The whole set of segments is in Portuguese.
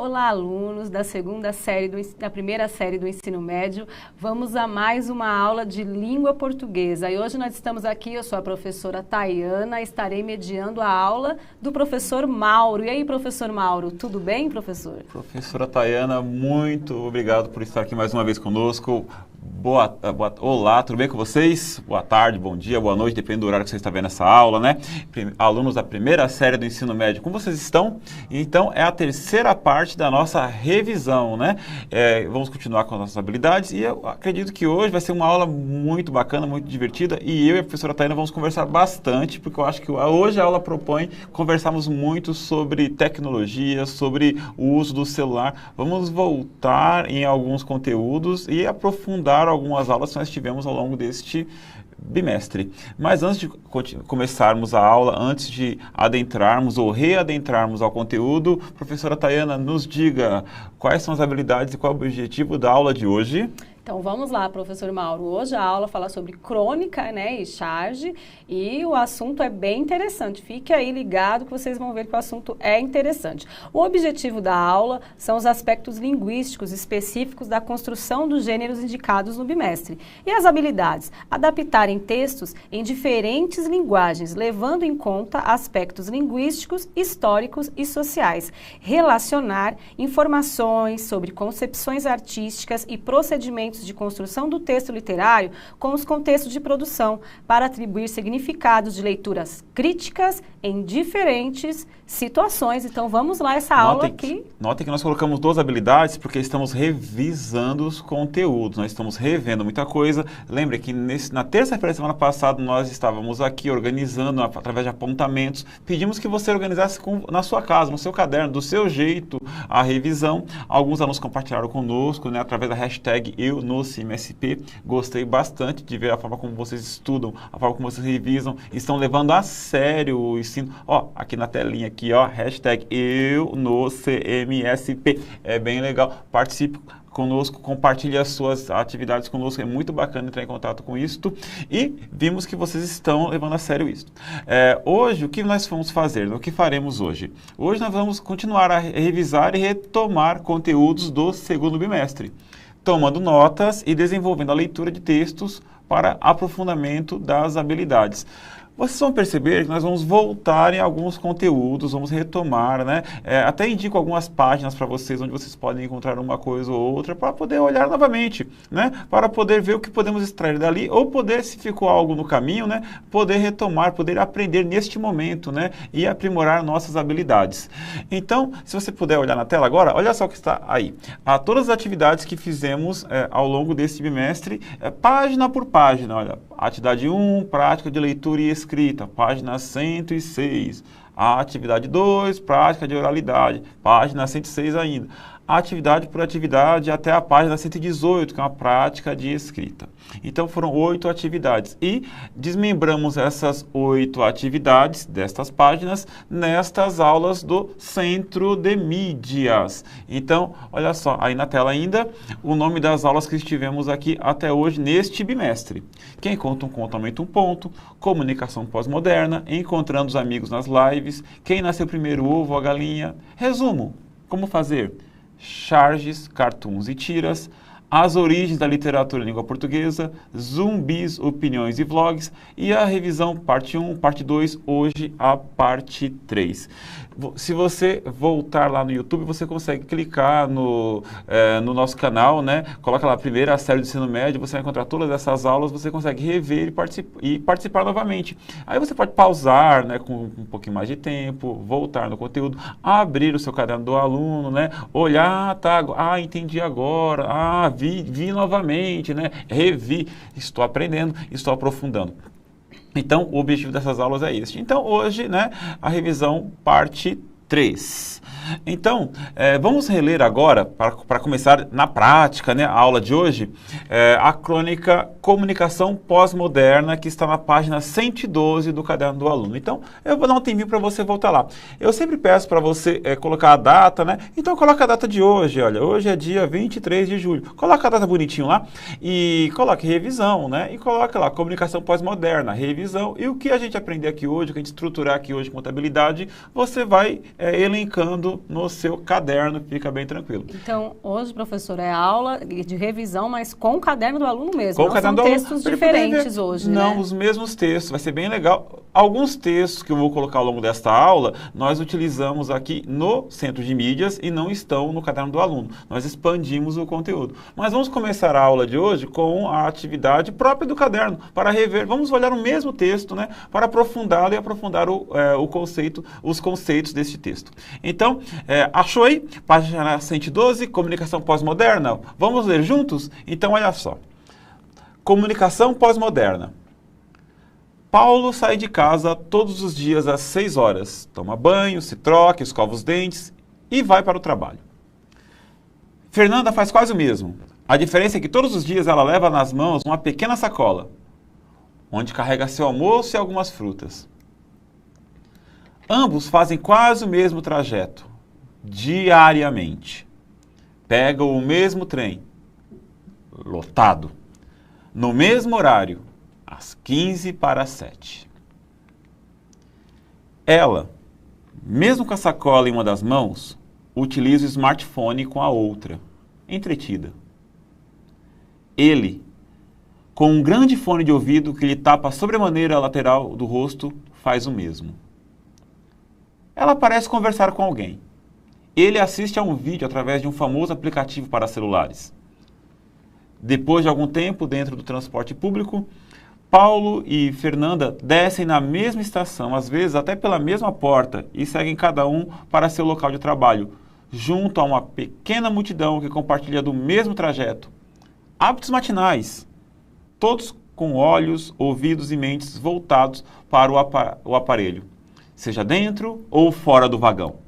Olá, alunos da primeira série do ensino médio. Vamos a mais uma aula de língua portuguesa. E hoje nós estamos aqui, eu sou a professora Tayana, estarei mediando a aula do professor Mauro. E aí, professor Mauro, tudo bem, professor? Professora Tayana, muito obrigado por estar aqui mais uma vez conosco. Olá, tudo bem com vocês? Boa tarde, bom dia, boa noite, depende do horário que você está vendo essa aula, né? Alunos da primeira série do ensino médio, como vocês estão? Então, é a terceira parte da nossa revisão, né? Vamos continuar com as nossas habilidades e eu acredito que hoje vai ser uma aula muito bacana, muito divertida e eu e a professora Tayana vamos conversar bastante, porque eu acho que hoje a aula propõe conversarmos muito sobre tecnologia, sobre o uso do celular. Vamos voltar em alguns conteúdos e aprofundar algumas aulas que nós tivemos ao longo deste bimestre. Mas antes de começarmos a aula, antes de adentrarmos ou readentrarmos ao conteúdo, professora Tayana, nos diga quais são as habilidades e qual é o objetivo da aula de hoje. Então vamos lá, professor Mauro. Hoje a aula fala sobre crônica, né, e charge, e o assunto é bem interessante. Fique aí ligado que vocês vão ver que o assunto é interessante. O objetivo da aula são os aspectos linguísticos específicos da construção dos gêneros indicados no bimestre. E as habilidades? Adaptarem textos em diferentes linguagens, levando em conta aspectos linguísticos, históricos e sociais. Relacionar informações sobre concepções artísticas e procedimentos de construção do texto literário com os contextos de produção, para atribuir significados de leituras críticas em diferentes situações. Então vamos lá, essa aula aqui. Notem que nós colocamos duas habilidades porque estamos revisando os conteúdos, nós estamos revendo muita coisa. Lembre que na terça-feira da semana passada nós estávamos aqui organizando através de apontamentos. Pedimos que você organizasse na sua casa, no seu caderno, do seu jeito, a revisão. Alguns alunos compartilharam conosco, né, através da hashtag #NoCMSP. Gostei bastante de ver a forma como vocês estudam, a forma como vocês revisam, estão levando a sério o ensino. Ó, aqui na telinha, aqui, ó, hashtag #NoCMSP. É bem legal. Participe conosco, compartilhe as suas atividades conosco, é muito bacana entrar em contato com isto e vimos que vocês estão levando a sério isso. Hoje, o que nós vamos fazer? O que faremos hoje? Hoje nós vamos continuar a revisar e retomar conteúdos do segundo bimestre, tomando notas e desenvolvendo a leitura de textos para aprofundamento das habilidades. Vocês vão perceber que nós vamos voltar em alguns conteúdos, vamos retomar, né? Até indico algumas páginas para vocês, onde vocês podem encontrar uma coisa ou outra, para poder olhar novamente, né? Para poder ver o que podemos extrair dali, ou poder, se ficou algo no caminho, né? Poder retomar, poder aprender neste momento, né? E aprimorar nossas habilidades. Então, se você puder olhar na tela agora, olha só o que está aí. Todas as atividades que fizemos ao longo deste bimestre, página por página, olha. Atividade 1, prática de leitura e escrita, página 106. A atividade 2, prática de oralidade, página 106 ainda. Atividade por atividade até a página 118, que é uma prática de escrita. Então foram 8 atividades e desmembramos essas 8 atividades destas páginas nestas aulas do Centro de Mídias. Então, olha só, aí na tela ainda, o nome das aulas que estivemos aqui até hoje neste bimestre. Quem conta um conto aumenta um ponto, comunicação pós-moderna, encontrando os amigos nas lives, quem nasceu primeiro, o ovo ou a galinha. Resumo, como fazer? Charges, cartoons e tiras, as origens da literatura em língua portuguesa, zumbis, opiniões e vlogs e a revisão parte 1, parte 2, hoje a parte 3. Se você voltar lá no YouTube, você consegue clicar no nosso canal, né? Coloca lá a primeira série do ensino médio, você vai encontrar todas essas aulas, você consegue rever e participar novamente. Aí você pode pausar, né, com um pouquinho mais de tempo, voltar no conteúdo, abrir o seu caderno do aluno, né? Olhar, tá, entendi agora, vi novamente, né? Revi, estou aprendendo, estou aprofundando. Então, o objetivo dessas aulas é este. Então, hoje, né, a revisão parte 3. Então, vamos reler agora, para começar na prática, né, a aula de hoje, a crônica Comunicação Pós-Moderna, que está na página 112 do caderno do aluno. Então, eu vou dar um tempinho para você voltar lá. Eu sempre peço para você colocar a data, né? Então, coloca a data de hoje, olha, hoje é dia 23 de julho. Coloca a data bonitinho lá e coloque revisão, né? E coloca lá, Comunicação Pós-Moderna, revisão. E o que a gente aprender aqui hoje, o que a gente estruturar aqui hoje, contabilidade, você vai elencando no seu caderno, fica bem tranquilo. Então, hoje, professor, é aula de revisão, mas com o caderno do aluno mesmo. Com o Não caderno são do textos aluno. diferentes hoje, Não, né? os mesmos textos, vai ser bem legal. Alguns textos que eu vou colocar ao longo desta aula, nós utilizamos aqui no Centro de Mídias e não estão no caderno do aluno. Nós expandimos o conteúdo. Mas vamos começar a aula de hoje com a atividade própria do caderno, para rever, vamos olhar o mesmo texto, né, para aprofundá-lo e aprofundar os conceitos deste texto. Então, achou aí? Página 112, comunicação pós-moderna. Vamos ler juntos? Então, olha só. Comunicação pós-moderna. Paulo sai de casa todos os dias às 6 horas, toma banho, se troca, escova os dentes e vai para o trabalho. Fernanda faz quase o mesmo. A diferença é que todos os dias ela leva nas mãos uma pequena sacola, onde carrega seu almoço e algumas frutas. Ambos fazem quase o mesmo trajeto, diariamente. Pegam o mesmo trem, lotado, no mesmo horário, às 15 para as 7. Ela, mesmo com a sacola em uma das mãos, utiliza o smartphone com a outra, entretida. Ele, com um grande fone de ouvido que lhe tapa sobremaneira a lateral do rosto, faz o mesmo. Ela parece conversar com alguém. Ele assiste a um vídeo através de um famoso aplicativo para celulares. Depois de algum tempo dentro do transporte público, Paulo e Fernanda descem na mesma estação, às vezes até pela mesma porta, e seguem cada um para seu local de trabalho, junto a uma pequena multidão que compartilha do mesmo trajeto. Hábitos matinais, todos com olhos, ouvidos e mentes voltados para o aparelho, seja dentro ou fora do vagão.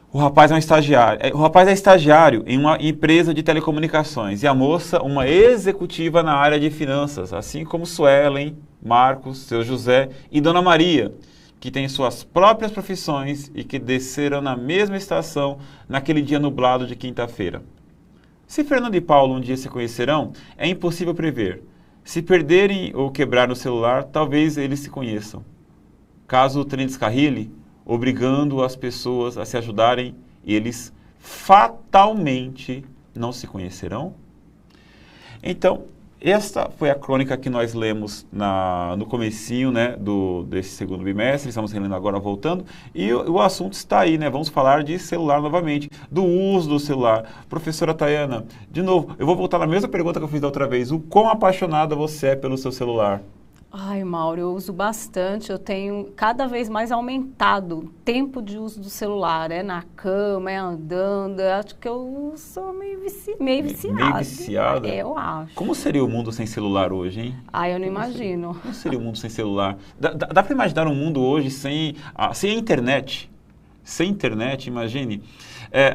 O rapaz é estagiário em uma empresa de telecomunicações e a moça uma executiva na área de finanças, assim como Suelen, Marcos, seu José e Dona Maria, que têm suas próprias profissões e que desceram na mesma estação naquele dia nublado de quinta-feira. Se Fernando e Paulo um dia se conhecerão, é impossível prever. Se perderem ou quebrarem o celular, talvez eles se conheçam. Caso o trem descarrile, obrigando as pessoas a se ajudarem, eles fatalmente não se conhecerão? Então, esta foi a crônica que nós lemos no comecinho, né, desse segundo bimestre, estamos relendo agora voltando, e o assunto está aí, né? Vamos falar de celular novamente, do uso do celular. Professora Tayana, de novo, eu vou voltar na mesma pergunta que eu fiz da outra vez, o quão apaixonada você é pelo seu celular? Ai, Mauro, eu uso bastante, eu tenho cada vez mais aumentado o tempo de uso do celular, na cama, andando, acho que eu sou meio viciada. Meio viciada? Eu acho. Como seria o mundo sem celular hoje, hein? Ai, eu não imagino. Como seria o mundo sem celular? Dá para imaginar um mundo hoje sem a internet? Sem internet, imagine.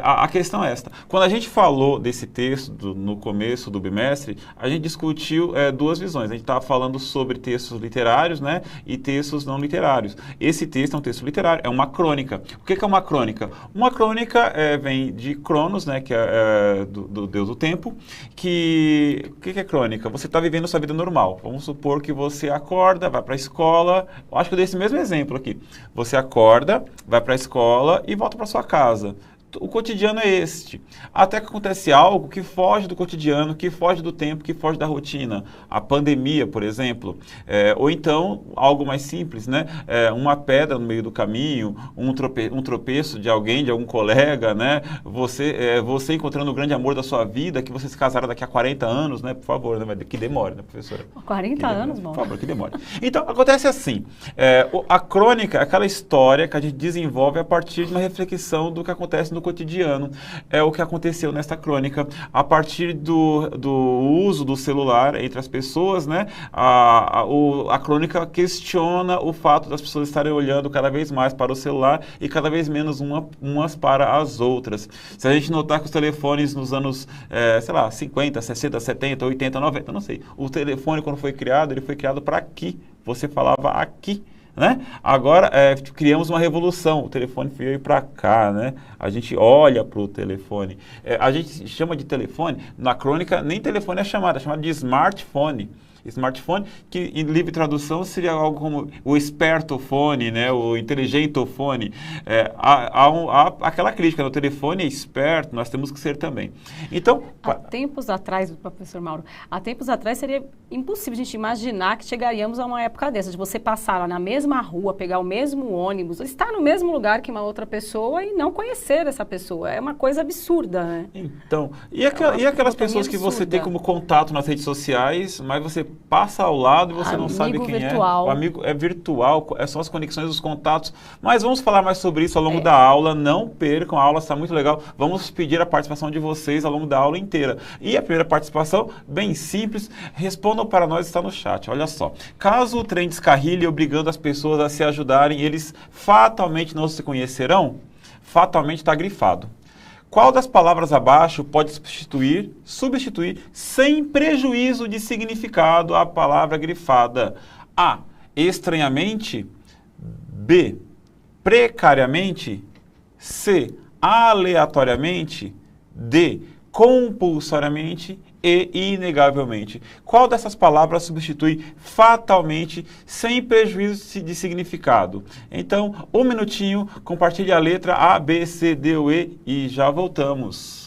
A questão é esta. Quando a gente falou desse texto no começo do bimestre, a gente discutiu duas visões. A gente estava falando sobre textos literários, né, e textos não literários. Esse texto é um texto literário, é uma crônica. O que é uma crônica? Uma crônica vem de Cronos, né, que é do deus do tempo. O que é crônica? Você está vivendo sua vida normal. Vamos supor que você acorda, vai para a escola. Eu acho que eu dei esse mesmo exemplo aqui. Você acorda, vai para a escola e volta para sua casa. O cotidiano é este. Até que acontece algo que foge do cotidiano, que foge do tempo, que foge da rotina. A pandemia, por exemplo. Ou então, algo mais simples, né? Uma pedra no meio do caminho, um tropeço de alguém, de algum colega, né? Você encontrando o grande amor da sua vida, que você se casará daqui a 40 anos, né? Por favor, né? Que demore, né, professora? 40 anos, bom. Por favor, que demore. Então, acontece assim. A crônica é aquela história que a gente desenvolve a partir de uma reflexão do que acontece no cotidiano. É o que aconteceu nesta crônica. A partir do uso do celular entre as pessoas, né? A crônica questiona o fato das pessoas estarem olhando cada vez mais para o celular e cada vez menos umas para as outras. Se a gente notar que os telefones nos anos, 50, 60, 70, 80, 90, não sei. O telefone, quando foi criado, ele foi criado para aqui. Você falava aqui. Né? Agora criamos uma revolução, o telefone veio para cá, né? A gente olha para o telefone, a gente chama de telefone, na crônica nem telefone é chamado de smartphone. Smartphone, que em livre tradução seria algo como o espertofone, né? O inteligentofone. Há aquela crítica, o telefone é esperto, nós temos que ser também. Então, há tempos atrás, professor Mauro, seria impossível a gente imaginar que chegaríamos a uma época dessa, de você passar lá na mesma rua, pegar o mesmo ônibus, estar no mesmo lugar que uma outra pessoa e não conhecer essa pessoa. É uma coisa absurda, né? Então, e aquelas pessoas que você tem como contato nas redes sociais, mas você passa ao lado e você não sabe quem virtual. O amigo é virtual, são as conexões, os contatos. Mas vamos falar mais sobre isso ao longo da aula. Não percam, a aula está muito legal. Vamos pedir a participação de vocês ao longo da aula inteira. E a primeira participação, bem simples, respondam para nós, está no chat. Olha só, caso o trem descarrilhe obrigando as pessoas a se ajudarem, eles fatalmente não se conhecerão? Fatalmente está grifado. Qual das palavras abaixo pode substituir sem prejuízo de significado a palavra grifada? A. Estranhamente. B. Precariamente. C. Aleatoriamente. D. Compulsoriamente. E inegavelmente. Qual dessas palavras substitui fatalmente sem prejuízo de significado? Então, um minutinho, compartilhe a letra A, B, C, D ou E e já voltamos.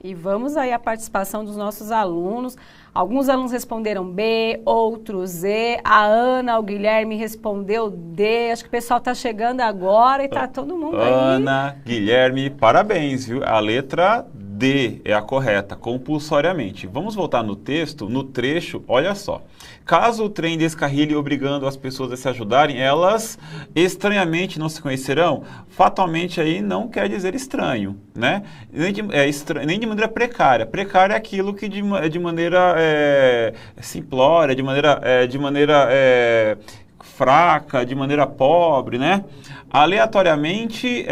E vamos aí à participação dos nossos alunos. Alguns alunos responderam B, outros E. A Ana, o Guilherme respondeu D. Acho que o pessoal está chegando agora e está todo mundo aí. Ana, Guilherme, parabéns, viu? A letra D é a correta, compulsoriamente. Vamos voltar no texto, no trecho, olha só. Caso o trem descarrilhe obrigando as pessoas a se ajudarem, elas estranhamente não se conhecerão? Fatalmente aí não quer dizer estranho, né? Nem de maneira precária. Precária é aquilo que de maneira simplória, de maneira fraca, de maneira pobre, né? Aleatoriamente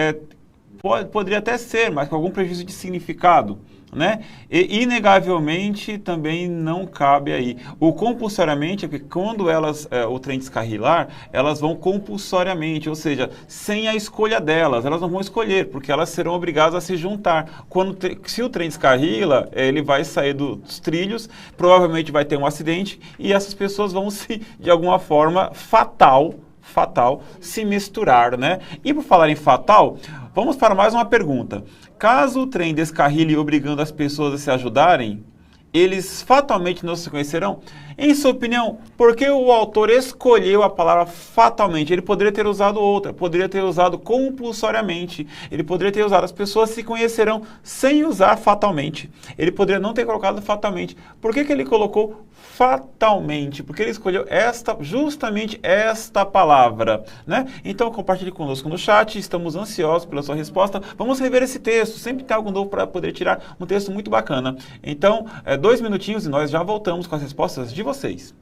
poderia até ser, mas com algum prejuízo de significado, né? E inegavelmente também não cabe aí. O compulsoriamente é porque quando o trem descarrilar, elas vão compulsoriamente, ou seja, sem a escolha delas, elas não vão escolher, porque elas serão obrigadas a se juntar. Se o trem descarrila, ele vai sair dos trilhos, provavelmente vai ter um acidente e essas pessoas vão de alguma forma fatal, se misturar, né? E por falar em fatal, vamos para mais uma pergunta. Caso o trem descarrile obrigando as pessoas a se ajudarem, eles fatalmente não se conhecerão? Em sua opinião, por que o autor escolheu a palavra fatalmente? Ele poderia ter usado outra, poderia ter usado compulsoriamente, ele poderia ter usado as pessoas se conhecerão sem usar fatalmente. Ele poderia não ter colocado fatalmente. Por que ele colocou fatalmente? Porque ele escolheu justamente esta palavra, né? Então compartilhe conosco no chat, estamos ansiosos pela sua resposta. Vamos rever esse texto, sempre tem algo novo para poder tirar, um texto muito bacana. Então, 2 minutinhos e nós já voltamos com as respostas de vocês.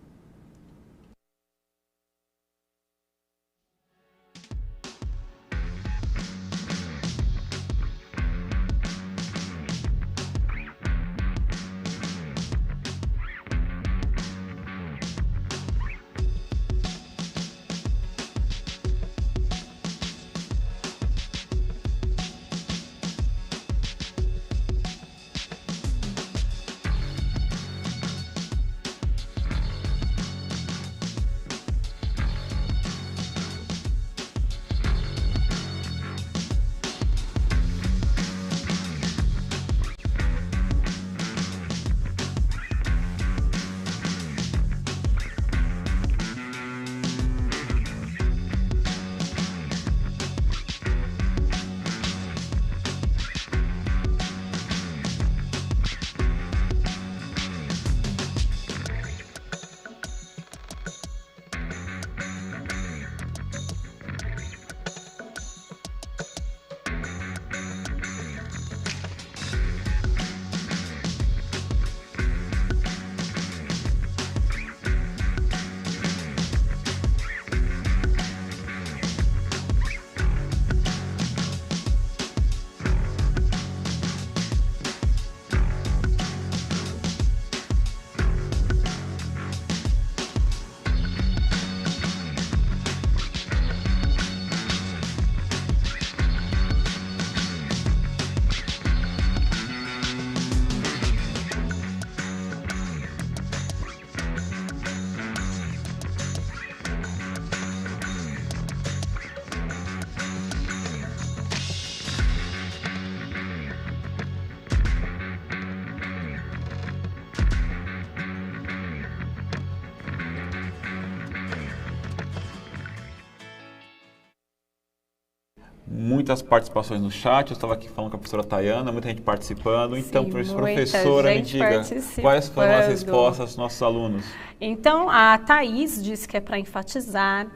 muitas participações no chat, eu estava aqui falando com a professora Tayana, muita gente participando. Então, Sim, professora, me diga, quais foram as respostas dos nossos alunos? Então, a Thaís disse que é para enfatizar,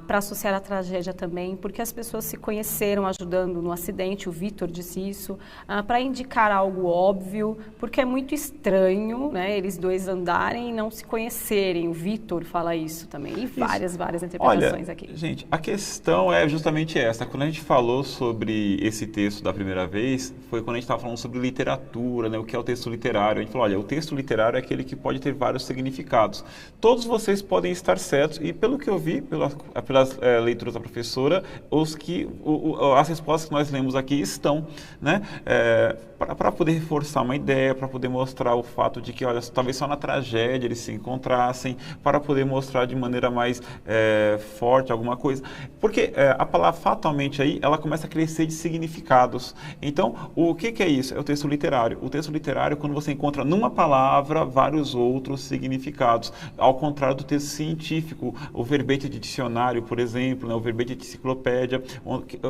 para associar a tragédia também, porque as pessoas se conheceram ajudando no acidente, o Vitor disse isso, para indicar algo óbvio, porque é muito estranho, né, eles dois andarem e não se conhecerem, o Vitor fala isso também, e várias interpretações. Olha, aqui. Gente, a questão é justamente essa, quando a gente falou sobre esse texto da primeira vez, foi quando a gente estava falando sobre literatura, né, o que é o texto literário, a gente falou, olha, o texto literário é aquele que pode ter vários significados, todos vocês podem estar certos, e pelo que eu vi pelas leituras da professora, as respostas que nós lemos aqui estão, né, para poder reforçar uma ideia, para poder mostrar o fato de que, olha, talvez só na tragédia eles se encontrassem, para poder mostrar de maneira mais forte alguma coisa, porque a palavra fatalmente aí, ela começa a crescer de significados. Então, o que é isso? É o texto literário. O texto literário, quando você encontra numa palavra vários outros significados, ao contrário do texto científico, o verbete de dicionário, por exemplo, né, o verbete de enciclopédia,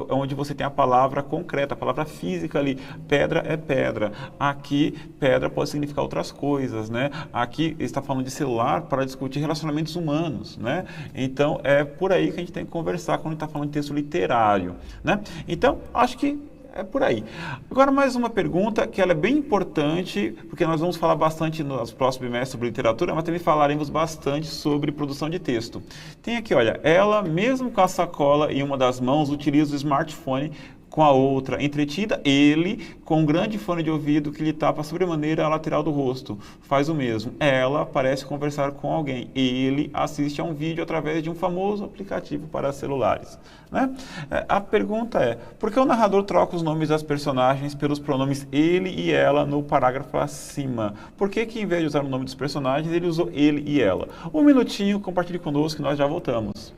onde você tem a palavra concreta, a palavra física ali, pedra é pedra. Aqui, pedra pode significar outras coisas, né? Aqui está falando de celular para discutir relacionamentos humanos, né? Então, é por aí que a gente tem que conversar quando a gente está falando de texto literário, né? Então, acho que é por aí. Agora, mais uma pergunta que ela é bem importante, porque nós vamos falar bastante nos próximos bimestres sobre literatura, mas também falaremos bastante sobre produção de texto. Tem aqui, olha, ela, mesmo com a sacola em uma das mãos, utiliza o smartphone com a outra entretida, ele, com um grande fone de ouvido que lhe tapa sobremaneira a lateral do rosto, faz o mesmo. Ela parece conversar com alguém. Ele assiste a um vídeo através de um famoso aplicativo para celulares. Né? A pergunta é, por que o narrador troca os nomes das personagens pelos pronomes ele e ela no parágrafo acima? Por que em vez de usar o nome dos personagens, ele usou ele e ela? Um minutinho, compartilhe conosco que nós já voltamos.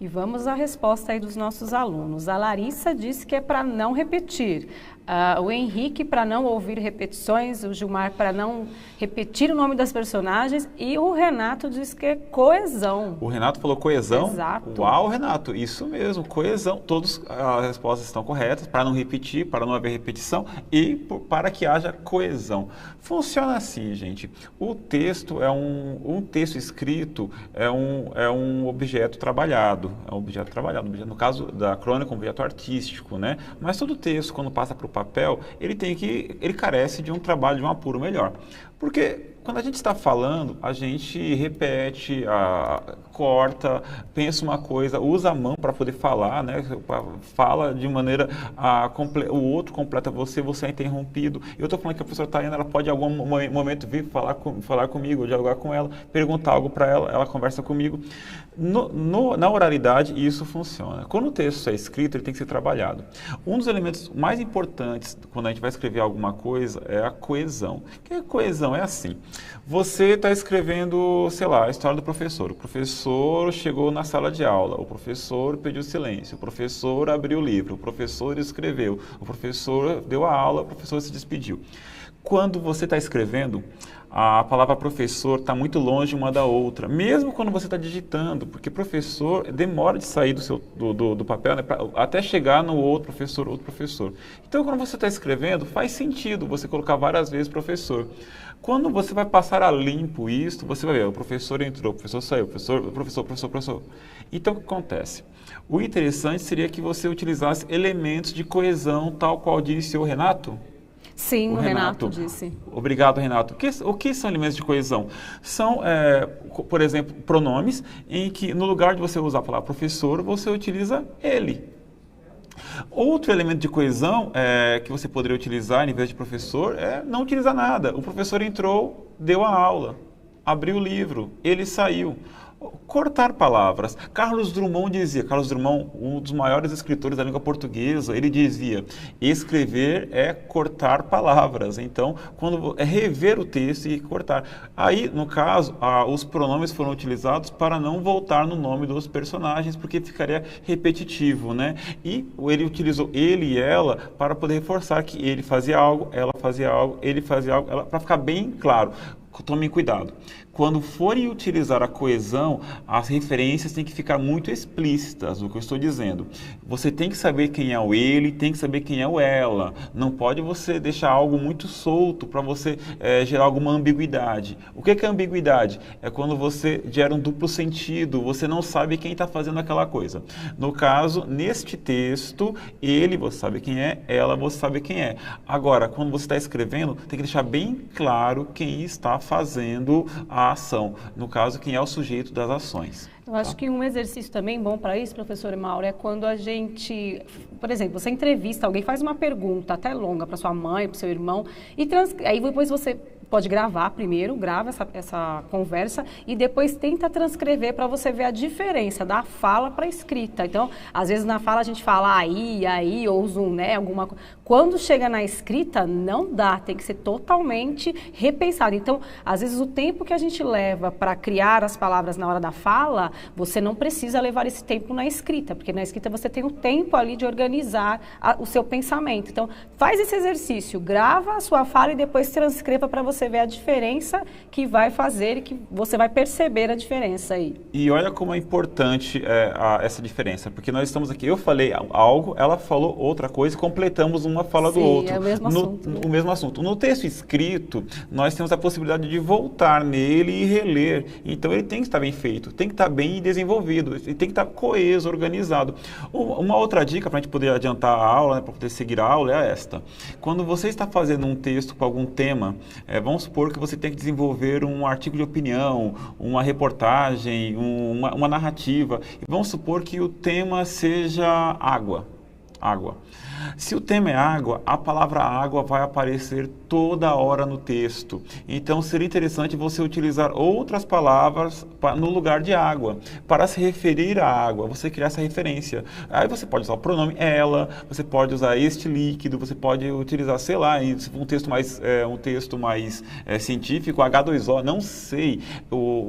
E vamos à resposta aí dos nossos alunos. A Larissa disse que é para não repetir. O Henrique para não ouvir repetições, o Gilmar para não repetir o nome das personagens e o Renato disse que é coesão. O Renato falou coesão? Exato. Uau, Renato, isso mesmo, coesão. Todas as respostas estão corretas, para não repetir, para não haver repetição e para que haja coesão. Funciona assim, gente. O texto é um texto escrito, é um objeto trabalhado. É um objeto trabalhado. No caso da crônica, um objeto artístico, né? Mas todo texto, quando passa para o papel, ele carece de um trabalho, de um apuro melhor. Porque quando a gente está falando, a gente repete, corta, pensa uma coisa, usa a mão para poder falar, né? Fala de maneira o outro completa você é interrompido. Eu estou falando que a professora Tayana, ela pode em algum momento vir falar comigo, dialogar com ela, perguntar algo para ela, ela conversa comigo. Na oralidade, isso funciona. Quando o texto é escrito, ele tem que ser trabalhado. Um dos elementos mais importantes quando a gente vai escrever alguma coisa é a coesão. O que é coesão? É assim. Você está escrevendo, sei lá, a história do professor. O professor chegou na sala de aula, o professor pediu silêncio, o professor abriu o livro, o professor escreveu, o professor deu a aula, o professor se despediu. Quando você está escrevendo, a palavra professor está muito longe uma da outra, mesmo quando você está digitando, porque professor demora de sair do papel, né, até chegar no outro professor. Então, quando você está escrevendo, faz sentido você colocar várias vezes professor. Quando você vai passar a limpo isso, você vai ver, o professor entrou, o professor saiu, professor. Então, o que acontece? O interessante seria que você utilizasse elementos de coesão, tal qual disse o Renato. Sim, o Renato disse. Obrigado, Renato. O que são elementos de coesão? São, por exemplo, pronomes em que, no lugar de você usar a palavra professor, você utiliza ele. Outro elemento de coesão que você poderia utilizar em vez de professor é não utilizar nada. O professor entrou, deu a aula, abriu o livro, ele saiu. Cortar palavras. Carlos Drummond, um dos maiores escritores da língua portuguesa, ele dizia, escrever é cortar palavras. Então, quando é rever o texto e cortar. Aí, no caso, os pronomes foram utilizados para não voltar no nome dos personagens, porque ficaria repetitivo, né? E ele utilizou ele e ela para poder reforçar que ele fazia algo, ela fazia algo, ele fazia algo, para ficar bem claro. Tomem cuidado. Quando forem utilizar a coesão, as referências têm que ficar muito explícitas, o que eu estou dizendo. Você tem que saber quem é o ele, tem que saber quem é o ela. Não pode você deixar algo muito solto para você gerar alguma ambiguidade. O que é ambiguidade? É quando você gera um duplo sentido, você não sabe quem está fazendo aquela coisa. No caso, neste texto, ele, você sabe quem é, ela, você sabe quem é. Agora, quando você está escrevendo, tem que deixar bem claro quem está fazendo a ação. No caso, quem é o sujeito das ações. Eu acho que um exercício também bom para isso, professor Mauro, é quando a gente, por exemplo, você entrevista alguém, faz uma pergunta até longa para sua mãe, para o seu irmão, e aí depois você pode gravar primeiro, grava essa conversa e depois tenta transcrever para você ver a diferença da fala para a escrita. Então, às vezes na fala a gente fala aí, ou zoom, né, alguma coisa. Quando chega na escrita, não dá, tem que ser totalmente repensado. Então, às vezes o tempo que a gente leva para criar as palavras na hora da fala, você não precisa levar esse tempo na escrita, porque na escrita você tem o tempo ali de organizar o seu pensamento. Então, faz esse exercício, grava a sua fala e depois transcreva para você ver a diferença que vai fazer e que você vai perceber a diferença aí. E olha como é importante essa diferença, porque nós estamos aqui, eu falei algo, ela falou outra coisa, completamos uma fala do outro. É o mesmo assunto. O mesmo assunto. No texto escrito, nós temos a possibilidade de voltar nele e reler. Então, ele tem que estar bem feito, tem que estar bem desenvolvido, ele tem que estar coeso, organizado. Uma outra dica para a gente poder adiantar a aula, né, para poder seguir a aula, é esta. Quando você está fazendo um texto com algum tema, vamos supor que você tem que desenvolver um artigo de opinião, uma reportagem, uma narrativa. E vamos supor que o tema seja água. Se o tema é água, a palavra água vai aparecer toda hora no texto. Então, seria interessante você utilizar outras palavras no lugar de água, para se referir à água, você criar essa referência. Aí você pode usar o pronome ela, você pode usar este líquido, você pode utilizar, sei lá, um texto mais científico, H2O, não sei.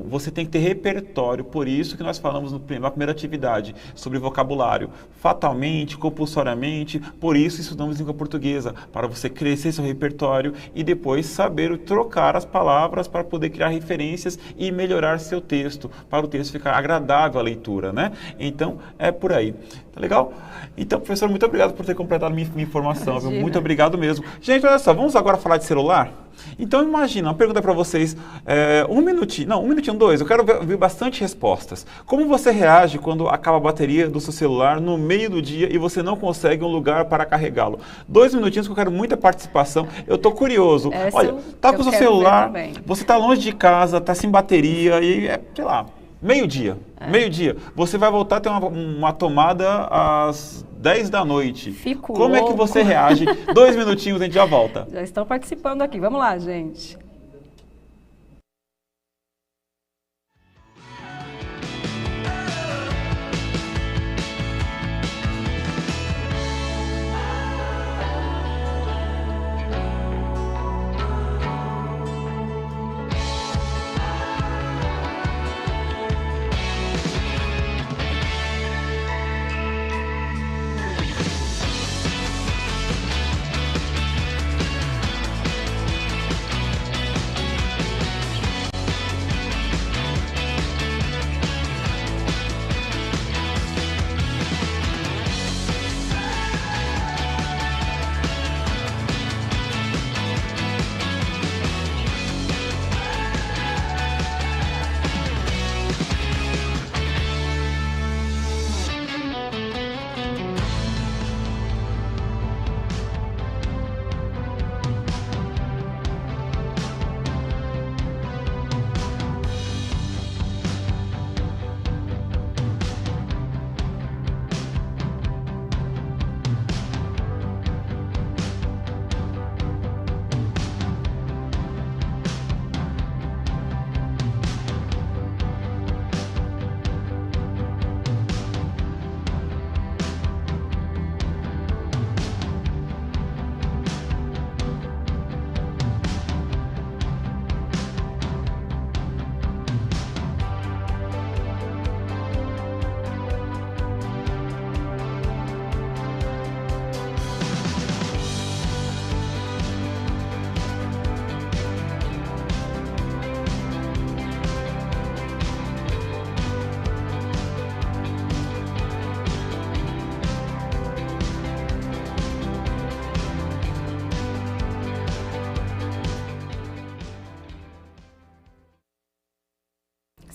Você tem que ter repertório, por isso que nós falamos na primeira atividade sobre vocabulário. Fatalmente, compulsoriamente, por isso estudamos língua portuguesa, para você crescer seu repertório e depois saber trocar as palavras para poder criar referências e melhorar seu texto, para o texto ficar agradável à leitura, né? Então, é por aí. Tá legal? Então, professor, muito obrigado por ter completado minha informação, viu? Muito obrigado mesmo. Gente, olha só, vamos agora falar de celular? Então, imagina, uma pergunta para vocês, um minutinho, dois, eu quero ver bastante respostas. Como você reage quando acaba a bateria do seu celular no meio do dia e você não consegue um lugar para carregá-lo? 2 minutinhos que eu quero muita participação, eu tô curioso. Olha, tá com o seu celular, você tá longe de casa, tá sem bateria e sei lá, meio-dia. Você vai voltar a ter uma tomada às 10 da noite. Fico Como louco. é que você reage? 2 minutinhos, a gente já volta. Já estão participando aqui. Vamos lá, gente.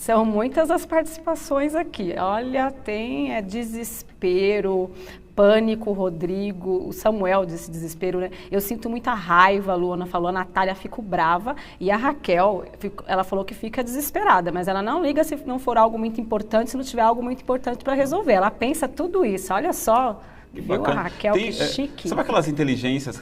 São muitas as participações aqui. Olha, tem desespero, pânico, Rodrigo, o Samuel disse desespero, né? Eu sinto muita raiva, a Luana falou, a Natália fico brava e a Raquel, ela falou que fica desesperada, mas ela não liga se não for algo muito importante, se não tiver algo muito importante para resolver. Ela pensa tudo isso, olha só. Viu a Raquel, que chique. Sabe aquelas inteligências,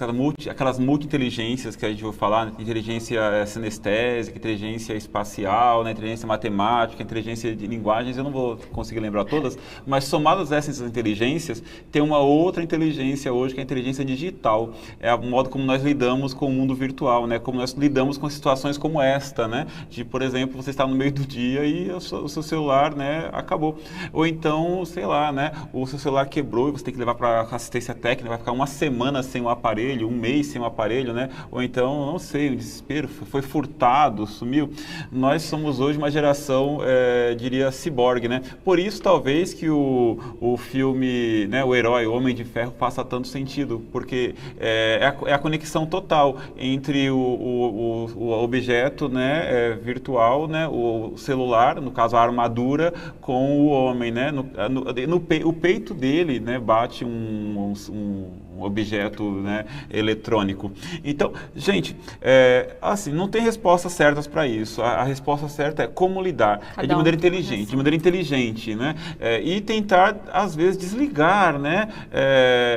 aquelas multi-inteligências que a gente vai falar, inteligência sinestésica, inteligência espacial, né, inteligência matemática, inteligência de linguagens, eu não vou conseguir lembrar todas, mas somadas essas inteligências, tem uma outra inteligência hoje, que é a inteligência digital. É o modo como nós lidamos com o mundo virtual, né, como nós lidamos com situações como esta, né, de, por exemplo, você está no meio do dia e o seu celular, né, acabou. Ou então, sei lá, né, o seu celular quebrou e você tem que levar para assistência técnica, vai ficar uma semana sem o aparelho, um mês sem o aparelho, né? Ou então, não sei, o desespero, foi furtado, sumiu. Nós somos hoje uma geração, diria, ciborgue, né? Por isso, talvez, que o filme, né, o herói, o Homem de Ferro, faça tanto sentido, porque é a conexão total entre o objeto, né, virtual, né, o celular, no caso a armadura, com o homem, né? O peito dele, né, bate um objeto, né, eletrônico. Então, gente, assim, não tem respostas certas para isso. A resposta certa é como lidar. De maneira inteligente, né? E tentar, às vezes, desligar, né?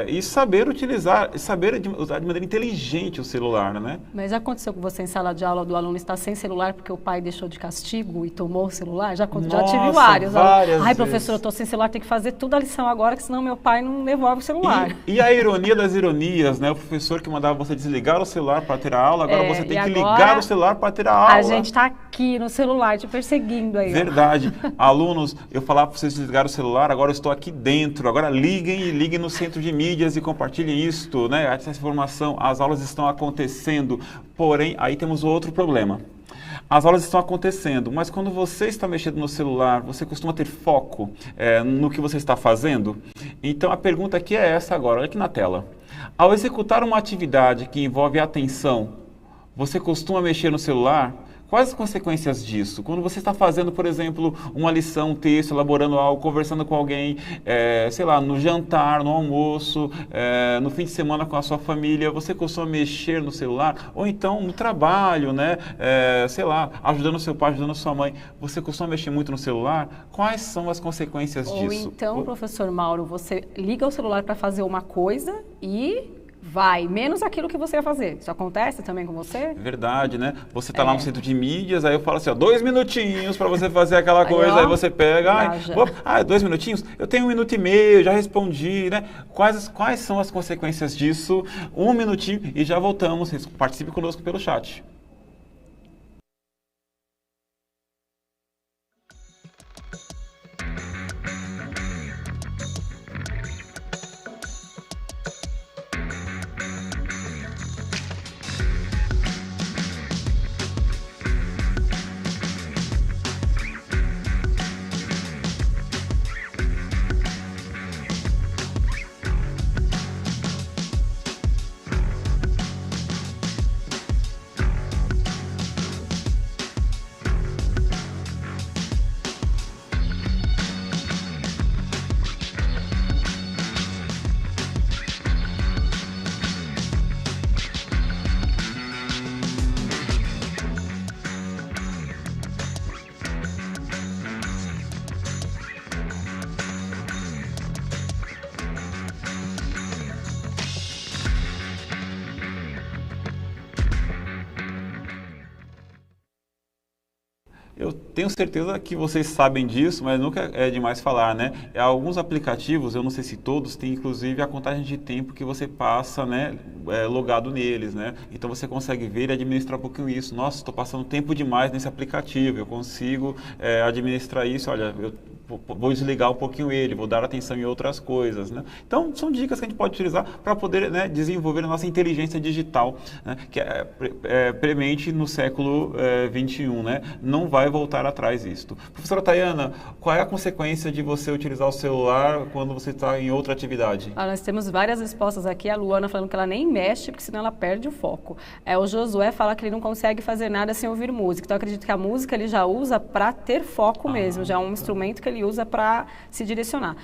E saber utilizar, saber usar de maneira inteligente o celular, né? Mas já aconteceu com você em sala de aula do aluno estar sem celular porque o pai deixou de castigo e tomou o celular? Já tive vários. Ai, professor, eu estou sem celular, tem que fazer tudo a lição agora, que senão meu pai não devolve o celular. E a ironia das ironias, né? O professor que mandava você desligar o celular para ter a aula, agora você tem que ligar o celular para ter a aula. A gente está aqui no celular te perseguindo aí. Verdade. Alunos, eu falava para vocês desligar o celular, agora eu estou aqui dentro. Agora liguem no centro de mídias e compartilhem isto, né? Essa informação, as aulas estão acontecendo. Porém, aí temos outro problema. As aulas estão acontecendo, mas quando você está mexendo no celular, você costuma ter foco no que você está fazendo? Então, a pergunta aqui é essa agora, olha aqui na tela. Ao executar uma atividade que envolve atenção, você costuma mexer no celular? Quais as consequências disso? Quando você está fazendo, por exemplo, uma lição, um texto, elaborando algo, conversando com alguém, sei lá, no jantar, no almoço, no fim de semana com a sua família, você costuma mexer no celular? Ou então no trabalho, né? Sei lá, ajudando seu pai, ajudando sua mãe, você costuma mexer muito no celular? Quais são as consequências disso? Ou então, professor Mauro, você liga o celular para fazer uma coisa e vai, menos aquilo que você ia fazer. Isso acontece também com você? Verdade, né? Você tá lá no centro de mídias, aí eu falo assim, ó, 2 minutinhos para você fazer aquela coisa, aí você pega, 2 minutinhos? Eu tenho 1 minuto e meio, já respondi, né? Quais são as consequências disso? 1 minutinho e já voltamos. Participe conosco pelo chat. Eu tenho certeza que vocês sabem disso, mas nunca é demais falar, né? Alguns aplicativos, eu não sei se todos, tem inclusive a contagem de tempo que você passa, né, logado neles, né? Então você consegue ver e administrar um pouquinho isso. Nossa, estou passando tempo demais nesse aplicativo, eu consigo administrar isso. Olha, eu vou desligar um pouquinho ele, vou dar atenção em outras coisas, né? Então, são dicas que a gente pode utilizar para poder, né, desenvolver a nossa inteligência digital, né, que é premente no século XXI, né? Não vai voltar atrás isto. Professora Tayana, qual é a consequência de você utilizar o celular quando você está em outra atividade? Nós temos várias respostas aqui. A Luana falando que ela nem mexe, porque senão ela perde o foco. O Josué fala que ele não consegue fazer nada sem ouvir música. Então, eu acredito que a música ele já usa para ter foco mesmo. Já é um instrumento que ele usa para se direcionar.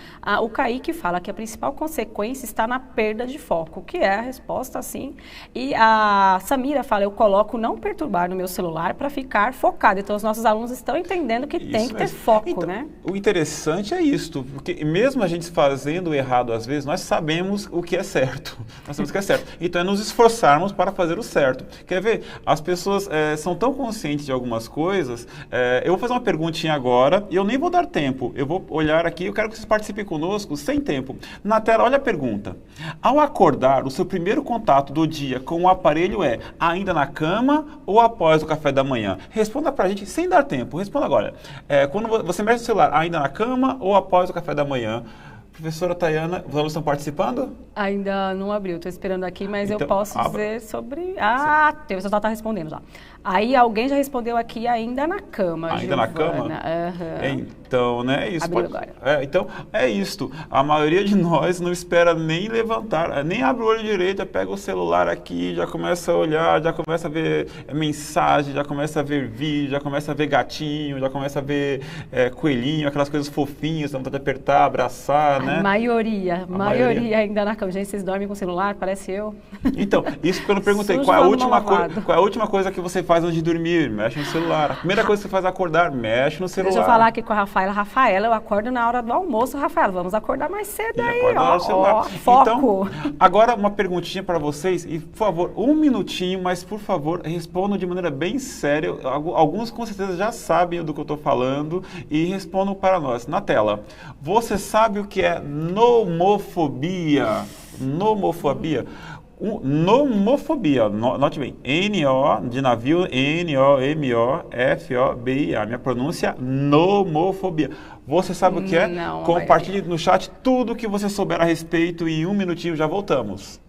O Kaique fala que a principal consequência está na perda de foco, que é a resposta, sim. E a Samira fala, eu coloco não perturbar no meu celular para ficar focado. Então, os nossos alunos estão entendendo que tem que ter foco, então, né? O interessante é isto, porque mesmo a gente fazendo errado às vezes, nós sabemos o que é certo. Nós sabemos o que é certo. Então, é nos esforçarmos para fazer o certo. Quer ver? As pessoas são tão conscientes de algumas coisas. Eu vou fazer uma perguntinha agora e eu nem vou dar tempo. Eu vou olhar aqui, eu quero que vocês participem conosco sem tempo. Na tela, olha a pergunta. Ao acordar, o seu primeiro contato do dia com o aparelho é ainda na cama ou após o café da manhã? Responda pra gente sem dar tempo. Responda agora. Quando você mexe no celular, ainda na cama ou após o café da manhã? Professora Tayana, os alunos estão participando? Ainda não abriu, estou esperando aqui, mas então, eu posso dizer sobre... a pessoa está respondendo já. Aí alguém já respondeu aqui, ainda na cama, ainda Giovana. Na cama? Uhum. Então, né, isso abriu agora. Então, é isto. A maioria de nós não espera nem levantar, nem abre o olho direito, já pega o celular aqui, já começa a olhar, já começa a ver mensagem, já começa a ver vídeo, já começa a ver gatinho, já começa a ver coelhinho, aquelas coisas fofinhas, dá vontade de apertar, abraçar, né? A maioria ainda na cama. Gente, vocês dormem com o celular? Parece eu. Então, isso porque eu não perguntei. Qual é a última coisa que você faz antes de dormir? Mexe no celular. A primeira coisa que você faz é acordar, mexe no celular. Deixa eu falar aqui com a Rafaela. Rafaela, eu acordo na hora do almoço. Rafaela, vamos acordar mais cedo aí, foco. Então, agora uma perguntinha para vocês. E, por favor, um minutinho, mas, por favor, respondam de maneira bem séria. Alguns, com certeza, já sabem do que eu estou falando e respondam para nós. Na tela, você sabe o que é nomofobia? Nomofobia? Nomofobia, note bem, N-O de navio, N-O-M-O-F-O-B-I-A, minha pronúncia, nomofobia. Você sabe o que é? Não, compartilhe no chat tudo o que você souber a respeito e em um minutinho já voltamos.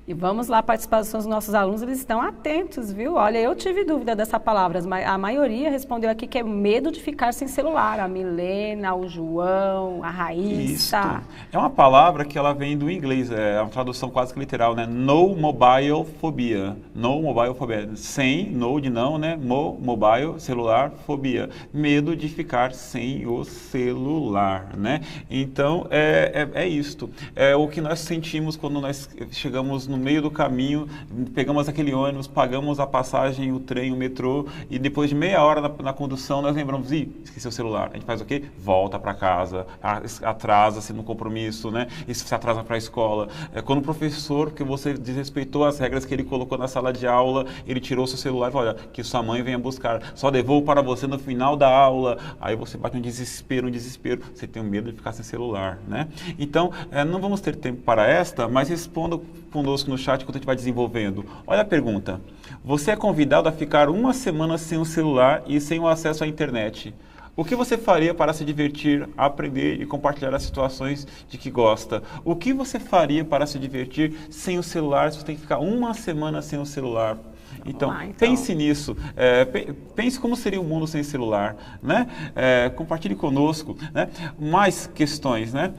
E vamos lá, a participação dos nossos alunos, eles estão atentos, viu? Olha, eu tive dúvida dessa palavra, mas a maioria respondeu aqui que é medo de ficar sem celular. A Milena, o João, a Raíssa. Isso. É uma palavra que ela vem do inglês, é uma tradução quase que literal, né? No mobile phobia. No mobile phobia. Sem, no de não, né? Mobile, celular, fobia. Medo de ficar sem o celular, né? Então, é isto. É o que nós sentimos quando nós chegamos no meio do caminho, pegamos aquele ônibus, pagamos a passagem, o trem, o metrô, e depois de meia hora na condução, nós lembramos, esqueci o celular. A gente faz o quê? Volta para casa, atrasa-se no compromisso, né? E se atrasa para a escola. Quando o professor, que você desrespeitou as regras que ele colocou na sala de aula, ele tirou seu celular e falou, olha, que sua mãe venha buscar, só devolvo para você no final da aula. Aí você bate um desespero, você tem medo de ficar sem celular, né? Então, não vamos ter tempo para esta, mas responda conosco no chat enquanto a gente vai desenvolvendo. Olha a pergunta. Você é convidado a ficar uma semana sem o celular e sem o acesso à internet. O que você faria para se divertir, aprender e compartilhar as situações de que gosta? O que você faria para se divertir sem o celular, se você tem que ficar uma semana sem o celular? Então, pense nisso, pense como seria o mundo sem celular, né? Compartilhe conosco, né? Mais questões, né?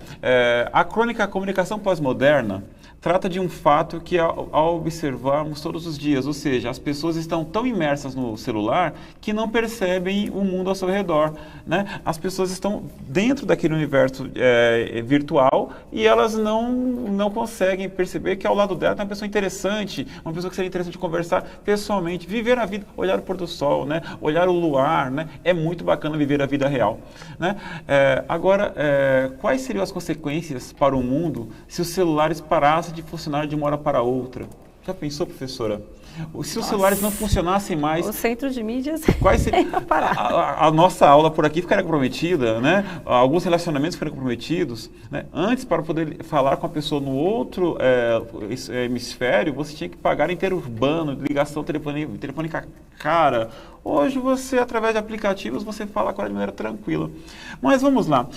A crônica Comunicação Pós-Moderna trata de um fato que, ao observarmos todos os dias, ou seja, as pessoas estão tão imersas no celular que não percebem o mundo ao seu redor, né? As pessoas estão dentro daquele universo virtual e elas não conseguem perceber que ao lado dela tem uma pessoa interessante, uma pessoa que seria interessante conversar pessoalmente, viver a vida, olhar o pôr do sol, né? Olhar o luar, né? É muito bacana viver a vida real, né? Agora, quais seriam as consequências para o mundo se os celulares parassem de funcionar de uma hora para outra? Já pensou, professora? Se os celulares não funcionassem mais... O centro de mídias a nossa aula por aqui ficaria comprometida, né? Alguns relacionamentos ficariam comprometidos, né? Antes, para poder falar com a pessoa no outro hemisfério, você tinha que pagar interurbano, ligação telefônica cara. Hoje, você, através de aplicativos, você fala com ela de maneira tranquila. Mas vamos lá.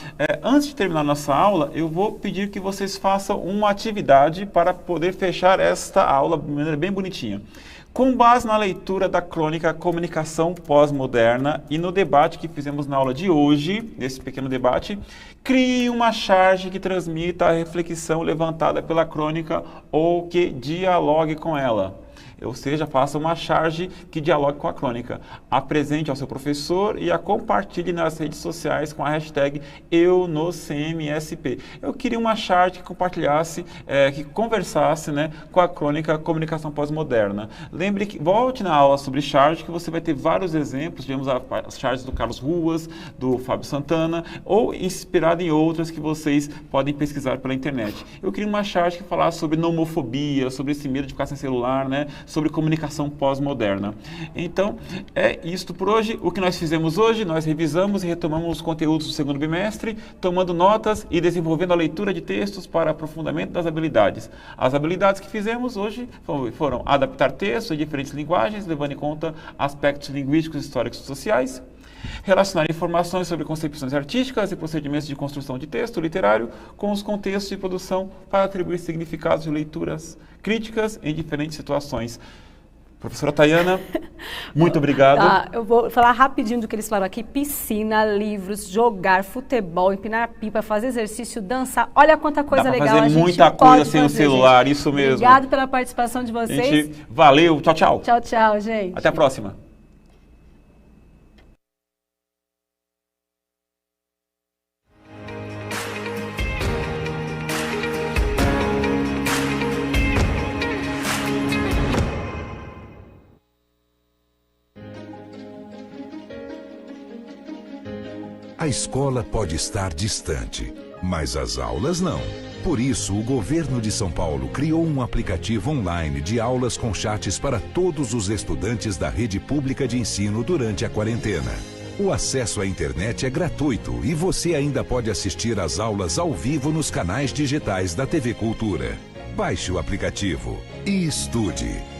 Antes de terminar nossa aula, eu vou pedir que vocês façam uma atividade para poder fechar esta aula de maneira bem bonitinha. Com base na leitura da crônica Comunicação Pós-Moderna e no debate que fizemos na aula de hoje, nesse pequeno debate, crie uma charge que transmita a reflexão levantada pela crônica ou que dialogue com ela. Ou seja, faça uma charge que dialogue com a crônica. Apresente ao seu professor e a compartilhe nas redes sociais com a hashtag EuNoCMSP. Eu queria uma charge que compartilhasse, que conversasse, né, com a crônica Comunicação Pós-Moderna. Lembre que, volte na aula sobre charge, que você vai ter vários exemplos. Tivemos as charges do Carlos Ruas, do Fábio Santana, ou inspirado em outras que vocês podem pesquisar pela internet. Eu queria uma charge que falasse sobre nomofobia, sobre esse medo de ficar sem celular, né, sobre comunicação pós-moderna. Então, é isto por hoje. O que nós fizemos hoje, nós revisamos e retomamos os conteúdos do segundo bimestre, tomando notas e desenvolvendo a leitura de textos para aprofundamento das habilidades. As habilidades que fizemos hoje foram adaptar textos em diferentes linguagens, levando em conta aspectos linguísticos, históricos e sociais, relacionar informações sobre concepções artísticas e procedimentos de construção de texto literário com os contextos de produção para atribuir significados de leituras críticas em diferentes situações. Professora Tayana, muito obrigado. Tá, eu vou falar rapidinho do que eles falaram aqui. Piscina, livros, jogar, futebol, empinar pipa, fazer exercício, dançar. Olha quanta coisa legal. Dá pra fazer muita coisa sem o celular, isso mesmo. Obrigado pela participação de vocês. Valeu, tchau, tchau. Tchau, tchau, gente. Até a próxima. A escola pode estar distante, mas as aulas não. Por isso, o governo de São Paulo criou um aplicativo online de aulas com chats para todos os estudantes da rede pública de ensino durante a quarentena. O acesso à internet é gratuito e você ainda pode assistir às aulas ao vivo nos canais digitais da TV Cultura. Baixe o aplicativo e estude.